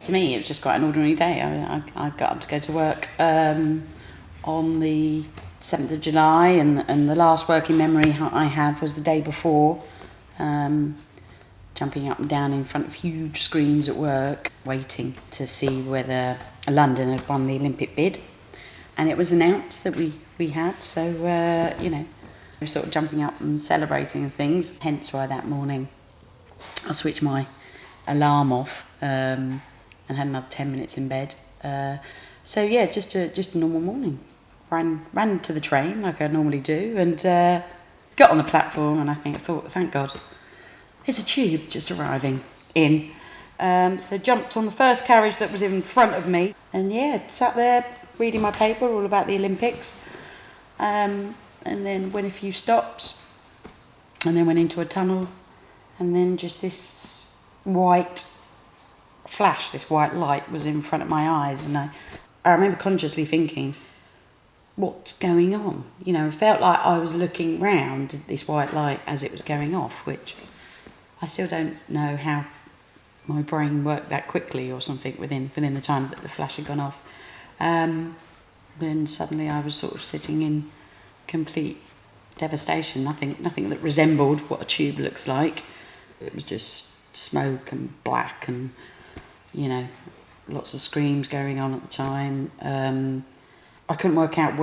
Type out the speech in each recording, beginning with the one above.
To me, it was just quite an ordinary day. I got up to go to work on the 7th of July, and the last working memory I had was the day before, jumping up and down in front of huge screens at work, waiting to see whether London had won the Olympic bid. And it was announced that we had, so, we were sort of jumping up and celebrating and things. Hence why that morning I switched my alarm off and had another 10 minutes in bed. Just a normal morning. Ran to the train like I normally do, and got on the platform, and I thought, thank God, there's a tube just arriving in. So jumped on the first carriage that was in front of me, and sat there reading my paper all about the Olympics, and then went a few stops, and then went into a tunnel, and then just this white flash, this white light was in front of my eyes, and I remember consciously thinking, what's going on? It felt like I was looking round at this white light as it was going off, which I still don't know how my brain worked that quickly or something within the time that the flash had gone off. Then suddenly I was sort of sitting in complete devastation, nothing that resembled what a tube looks like. It was just smoke and black and, lots of screams going on at the time. I couldn't work out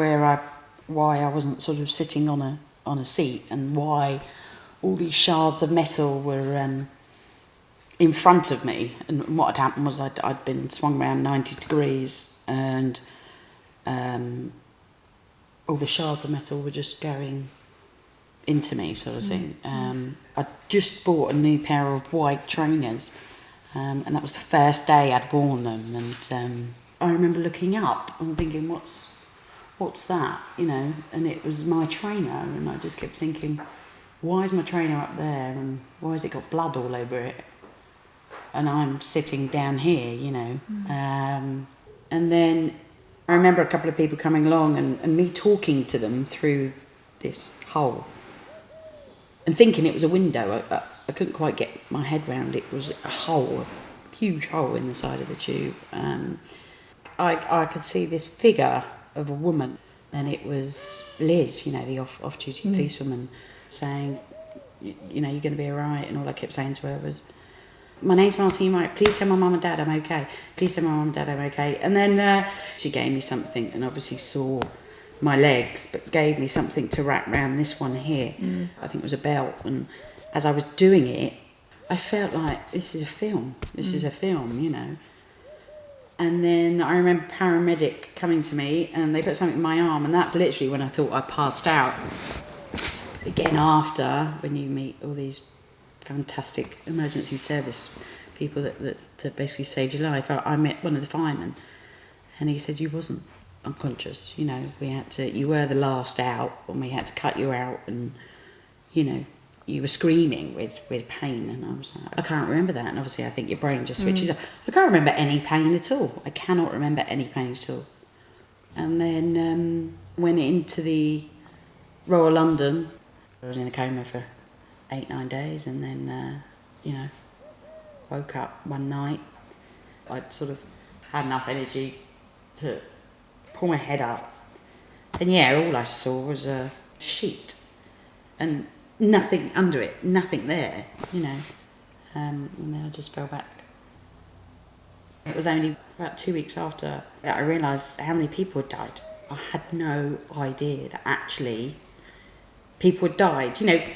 why I wasn't sort of sitting on a seat, and why all these shards of metal were in front of me. And what had happened was I'd been swung around 90 degrees, and all the shards of metal were just going into me, sort of thing. I'd just bought a new pair of white trainers, and that was the first day I'd worn them. And I remember looking up and thinking, what's that, and it was my trainer, and I just kept thinking, why is my trainer up there, and why has it got blood all over it, and I'm sitting down here, and then I remember a couple of people coming along and me talking to them through this hole and thinking it was a window. I couldn't quite get my head round it. Was a hole, a huge hole in the side of the tube. I could see this figure of a woman, and it was Liz, the off-duty policewoman, saying, you're going to be all right. And all I kept saying to her was, my name's Martine Wright, please tell my mum and dad I'm okay. Please tell my mum and dad I'm okay. And then she gave me something, and obviously saw my legs, but gave me something to wrap around this one here. I think it was a belt. And as I was doing it, I felt like, this is a film. This is a film, And then I remember paramedic coming to me, and they put something in my arm, and that's literally when I thought I passed out. But again, after, when you meet all these fantastic emergency service people that basically saved your life, I met one of the firemen, and he said, you wasn't unconscious, we had to, you were the last out, and we had to cut you out, and, you were screaming with pain. And I was like, I can't remember that. And obviously I think your brain just switches off. I can't remember any pain at all. I cannot remember any pain at all. And then went into the Royal London. I was in a coma for 8-9 days, and then woke up one night. I'd sort of had enough energy to pull my head up, and all I saw was a sheet and nothing under it, nothing there, and then I just fell back. It was only about 2 weeks after that I realised how many people had died. I had no idea that actually people had died. It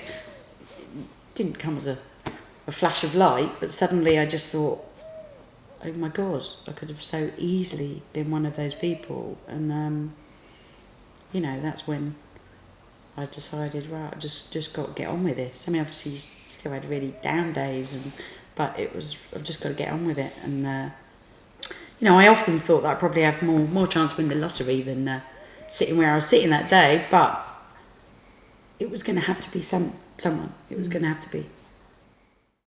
didn't come as a flash of light, but suddenly I just thought, oh my God, I could have so easily been one of those people. And that's when I decided, right, I just got to get on with this. I mean, obviously still had really down days, but I've just got to get on with it. And I often thought that I'd probably have more chance of winning the lottery than sitting where I was sitting that day, but it was going to have to be someone. It was going to have to be.